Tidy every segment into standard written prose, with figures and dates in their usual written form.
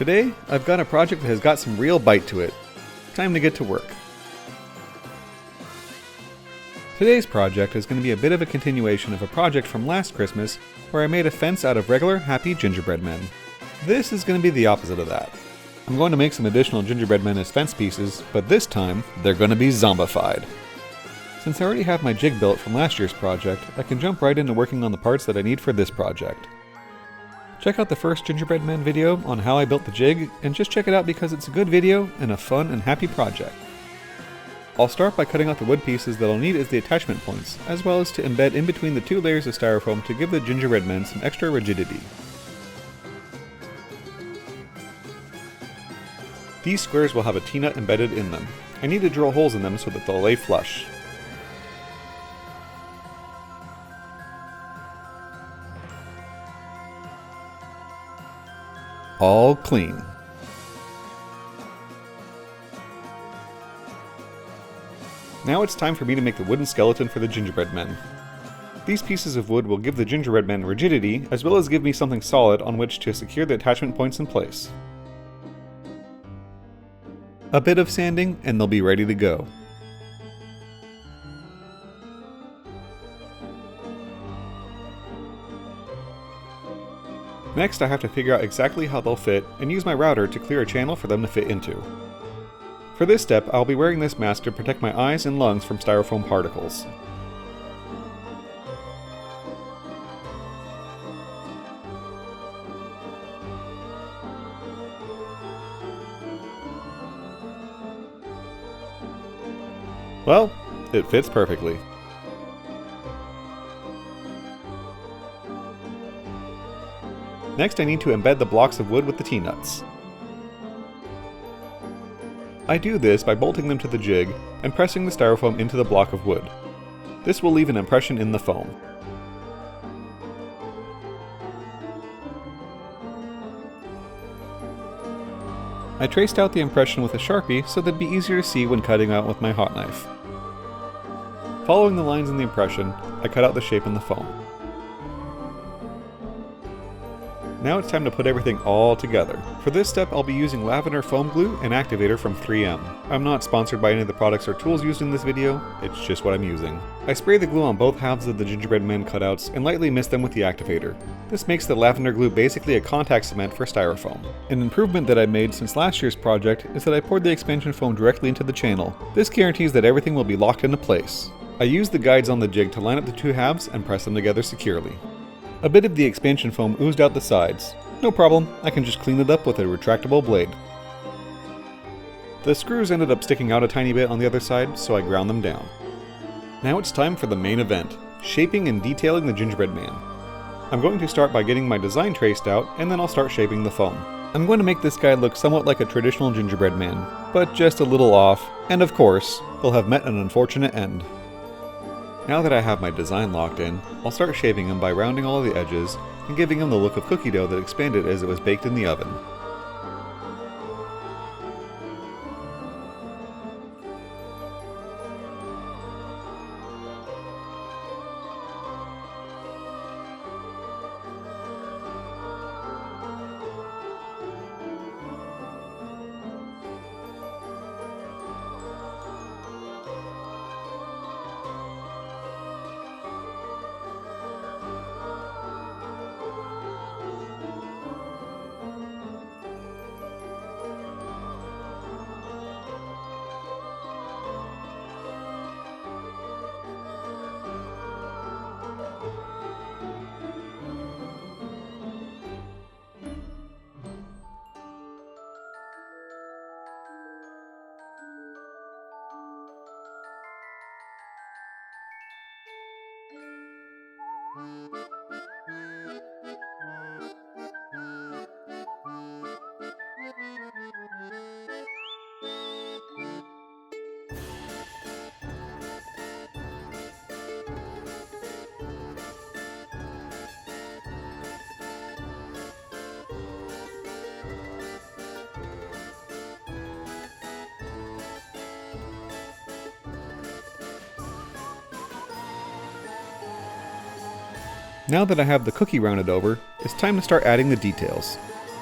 Today, I've got a project that has got some real bite to it. Time to get to work. Today's project is going to be a bit of a continuation of a project from last Christmas where I made a fence out of regular, happy gingerbread men. This is going to be the opposite of that. I'm going to make some additional gingerbread men as fence pieces, but this time, they're going to be zombified. Since I already have my jig built from last year's project, I can jump right into working on the parts that I need for this project. Check out the first Gingerbread Man video on how I built the jig, and just check it out because it's a good video and a fun and happy project. I'll start by cutting out the wood pieces that I'll need as the attachment points, as well as to embed in between the two layers of styrofoam to give the gingerbread men some extra rigidity. These squares will have a T-nut embedded in them. I need to drill holes in them so that they'll lay flush. All clean. Now it's time for me to make the wooden skeleton for the gingerbread men. These pieces of wood will give the gingerbread men rigidity, as well as give me something solid on which to secure the attachment points in place. A bit of sanding and they'll be ready to go. Next, I have to figure out exactly how they'll fit and use my router to clear a channel for them to fit into. For this step, I'll be wearing this mask to protect my eyes and lungs from styrofoam particles. Well, it fits perfectly. Next, I need to embed the blocks of wood with the T-nuts. I do this by bolting them to the jig and pressing the styrofoam into the block of wood. This will leave an impression in the foam. I traced out the impression with a Sharpie so that'd be easier to see when cutting out with my hot knife. Following the lines in the impression, I cut out the shape in the foam. Now it's time to put everything all together. For this step, I'll be using lavender foam glue and activator from 3M. I'm not sponsored by any of the products or tools used in this video, it's just what I'm using. I spray the glue on both halves of the gingerbread men cutouts and lightly mist them with the activator. This makes the lavender glue basically a contact cement for styrofoam. An improvement that I made since last year's project is that I poured the expansion foam directly into the channel. This guarantees that everything will be locked into place. I used the guides on the jig to line up the two halves and press them together securely. A bit of the expansion foam oozed out the sides. No problem, I can just clean it up with a retractable blade. The screws ended up sticking out a tiny bit on the other side, so I ground them down. Now it's time for the main event, shaping and detailing the gingerbread man. I'm going to start by getting my design traced out, and then I'll start shaping the foam. I'm going to make this guy look somewhat like a traditional gingerbread man, but just a little off, and of course, he'll have met an unfortunate end. Now that I have my design locked in, I'll start shaping him by rounding all of the edges and giving him the look of cookie dough that expanded as it was baked in the oven. Now that I have the cookie rounded over, it's time to start adding the details.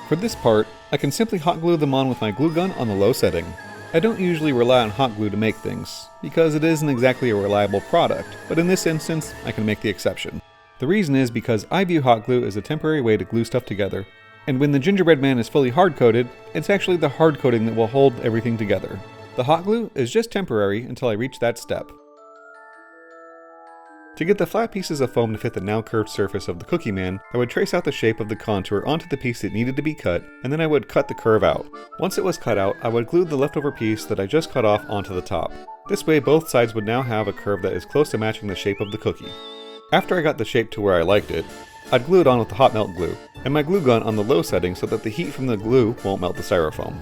For this part, I can simply hot glue them on with my glue gun on the low setting. I don't usually rely on hot glue to make things, because it isn't exactly a reliable product, but in this instance, I can make the exception. The reason is because I view hot glue as a temporary way to glue stuff together, and when the gingerbread man is fully hard-coated, it's actually the hard coating that will hold everything together. The hot glue is just temporary until I reach that step. To get the flat pieces of foam to fit the now curved surface of the Cookie Man, I would trace out the shape of the contour onto the piece that needed to be cut, and then I would cut the curve out. Once it was cut out, I would glue the leftover piece that I just cut off onto the top. This way both sides would now have a curve that is close to matching the shape of the cookie. After I got the shape to where I liked it, I'd glue it on with the hot melt glue, and my glue gun on the low setting so that the heat from the glue won't melt the styrofoam.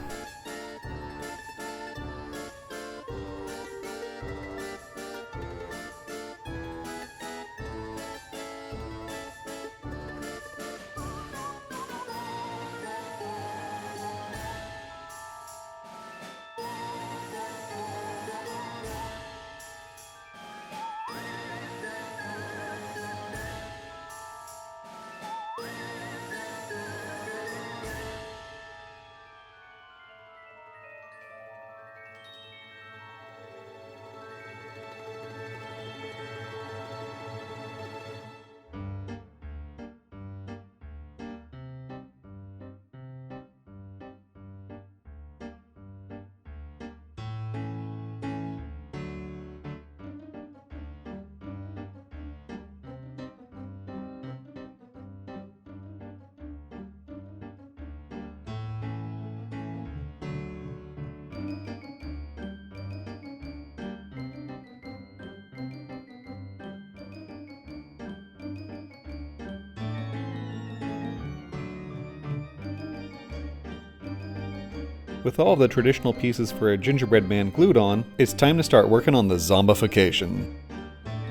With all the traditional pieces for a gingerbread man glued on, it's time to start working on the zombification.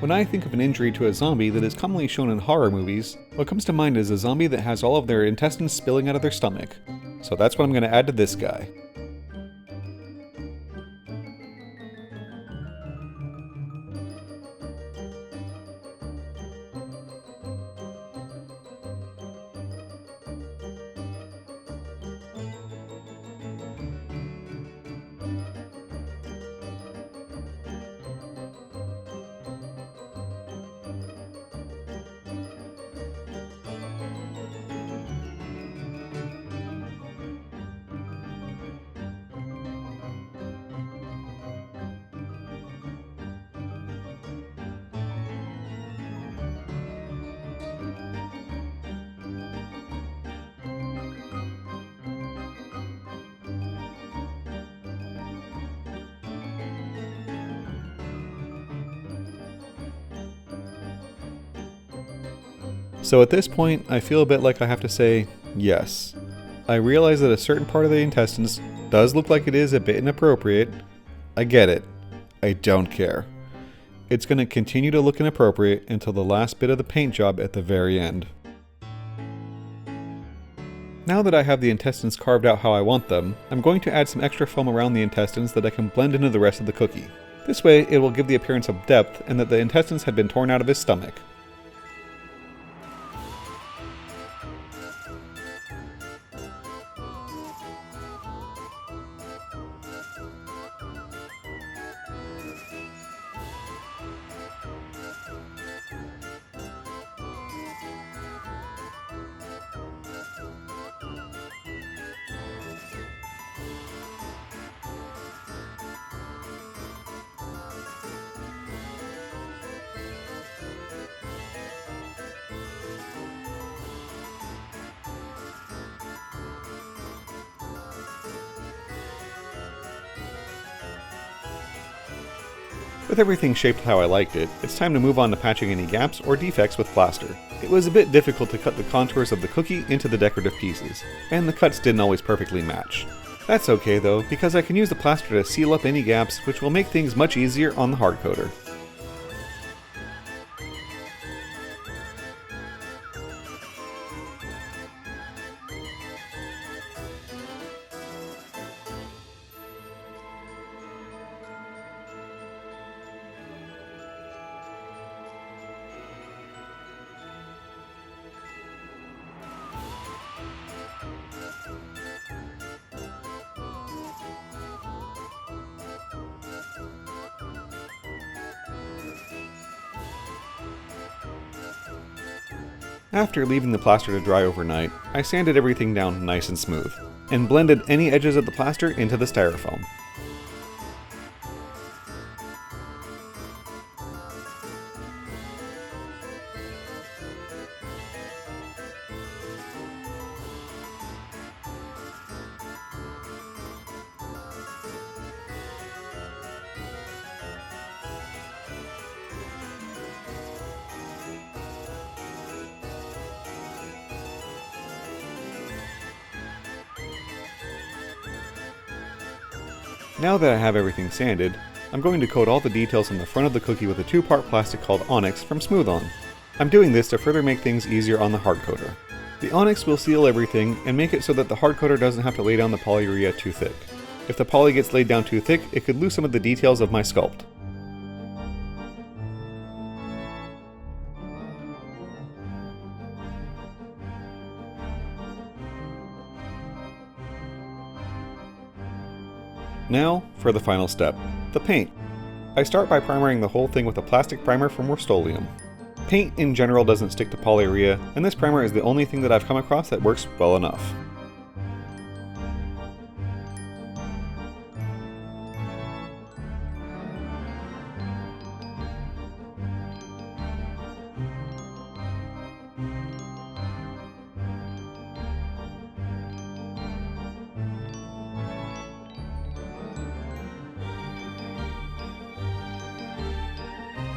When I think of an injury to a zombie that is commonly shown in horror movies, what comes to mind is a zombie that has all of their intestines spilling out of their stomach. So that's what I'm going to add to this guy. So at this point, I feel a bit like I have to say yes. I realize that a certain part of the intestines does look like it is a bit inappropriate. I get it. I don't care. It's going to continue to look inappropriate until the last bit of the paint job at the very end. Now that I have the intestines carved out how I want them, I'm going to add some extra foam around the intestines that I can blend into the rest of the cookie. This way, it will give the appearance of depth and that the intestines had been torn out of his stomach. With everything shaped how I liked it, it's time to move on to patching any gaps or defects with plaster. It was a bit difficult to cut the contours of the cookie into the decorative pieces, and the cuts didn't always perfectly match. That's okay though, because I can use the plaster to seal up any gaps, which will make things much easier on the hard coater. After leaving the plaster to dry overnight, I sanded everything down nice and smooth, and blended any edges of the plaster into the styrofoam. Now that I have everything sanded, I'm going to coat all the details on the front of the cookie with a 2-part plastic called Onyx from Smooth On. I'm doing this to further make things easier on the hardcoater. The Onyx will seal everything and make it so that the hardcoater doesn't have to lay down the polyurea too thick. If the poly gets laid down too thick, it could lose some of the details of my sculpt. Now, for the final step, the paint. I start by primering the whole thing with a plastic primer from Rust-Oleum. Paint in general doesn't stick to polyurea, and this primer is the only thing that I've come across that works well enough.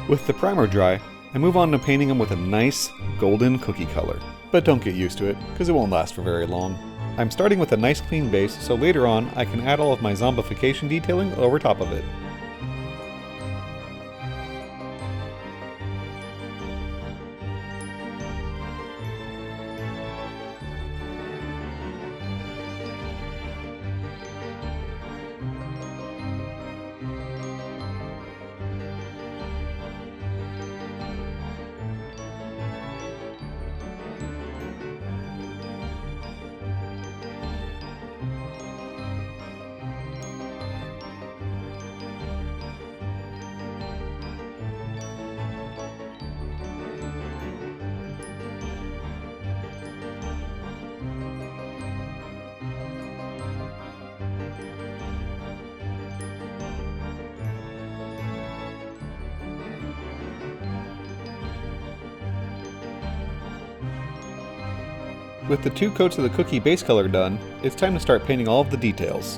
With the primer dry, I move on to painting them with a nice golden cookie color. But don't get used to it, because it won't last for very long. I'm starting with a nice clean base, so later on I can add all of my zombification detailing over top of it. With the 2 coats of the cookie base color done, it's time to start painting all of the details.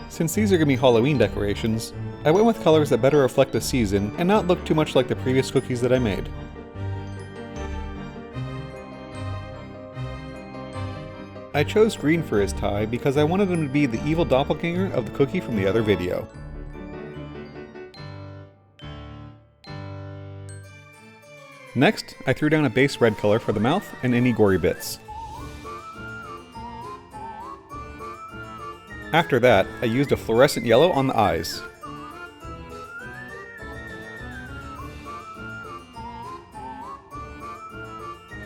Since these are going to be Halloween decorations, I went with colors that better reflect the season and not look too much like the previous cookies that I made. I chose green for his tie because I wanted him to be the evil doppelganger of the cookie from the other video. Next, I threw down a base red color for the mouth and any gory bits. After that, I used a fluorescent yellow on the eyes.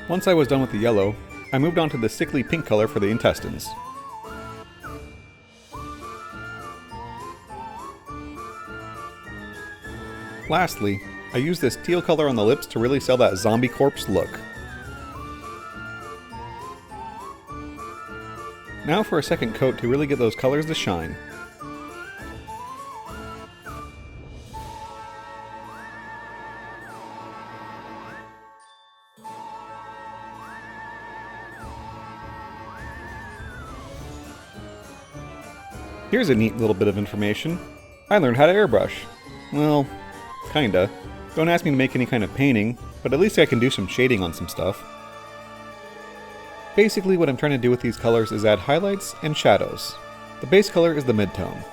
Once I was done with the yellow, I moved on to the sickly pink color for the intestines. Lastly, I used this teal color on the lips to really sell that zombie corpse look. Now for a second coat to really get those colors to shine. Here's a neat little bit of information. I learned how to airbrush. Well, kinda. Don't ask me to make any kind of painting, but at least I can do some shading on some stuff. Basically what I'm trying to do with these colors is add highlights and shadows. The base color is the mid-tone.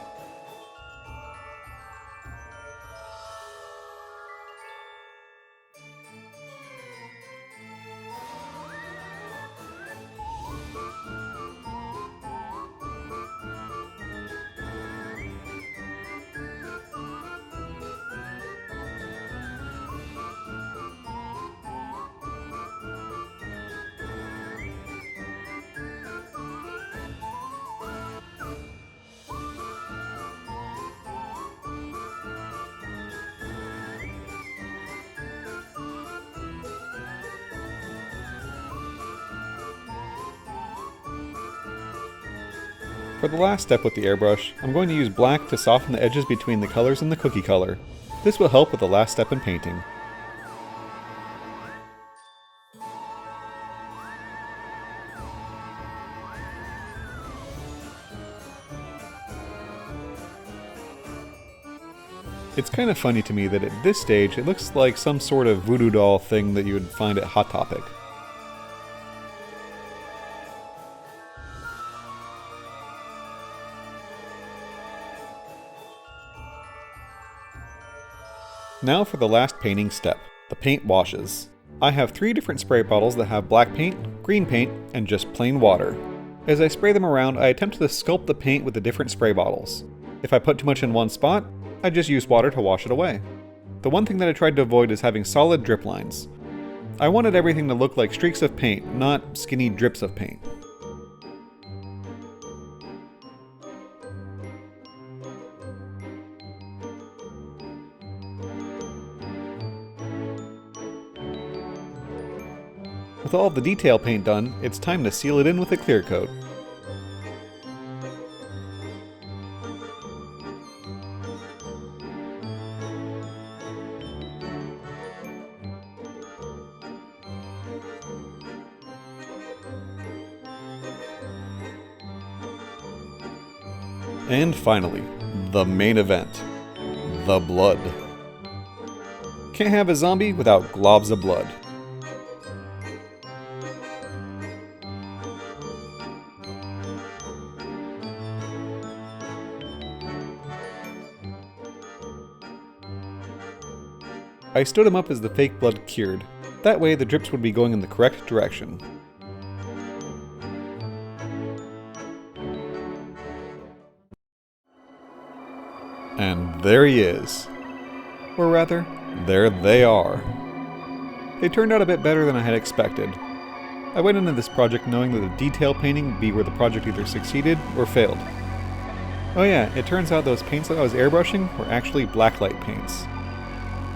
For the last step with the airbrush, I'm going to use black to soften the edges between the colors and the cookie color. This will help with the last step in painting. It's kind of funny to me that at this stage it looks like some sort of voodoo doll thing that you would find at Hot Topic. Now for the last painting step, the paint washes. I have 3 different spray bottles that have black paint, green paint, and just plain water. As I spray them around, I attempt to sculpt the paint with the different spray bottles. If I put too much in one spot, I just use water to wash it away. The one thing that I tried to avoid is having solid drip lines. I wanted everything to look like streaks of paint, not skinny drips of paint. With all of the detail paint done, it's time to seal it in with a clear coat. And finally, the main event, the blood. Can't have a zombie without globs of blood. I stood him up as the fake blood cured. That way the drips would be going in the correct direction. And there he is. Or rather, there they are. They turned out a bit better than I had expected. I went into this project knowing that the detail painting would be where the project either succeeded or failed. Oh yeah, it turns out those paints that I was airbrushing were actually blacklight paints.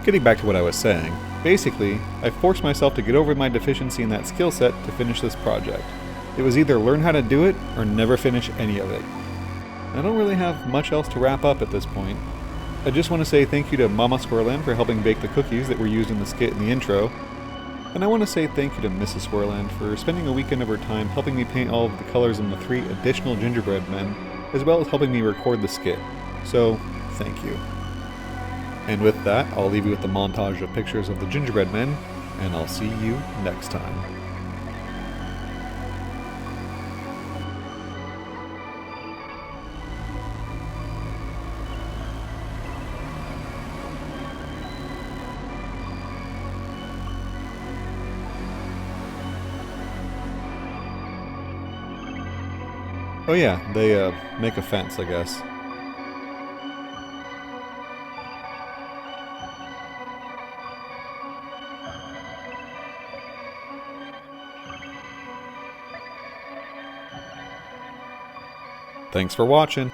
Getting back to what I was saying, basically, I forced myself to get over my deficiency in that skill set to finish this project. It was either learn how to do it or never finish any of it. I don't really have much else to wrap up at this point. I just want to say thank you to Mama Squirreland for helping bake the cookies that were used in the skit in the intro. And I want to say thank you to Mrs. Squirreland for spending a weekend of her time helping me paint all of the colors in the 3 additional gingerbread men, as well as helping me record the skit. So, thank you. And with that, I'll leave you with the montage of pictures of the gingerbread men, and I'll see you next time. Oh yeah, they make a fence, I guess. Thanks for watching.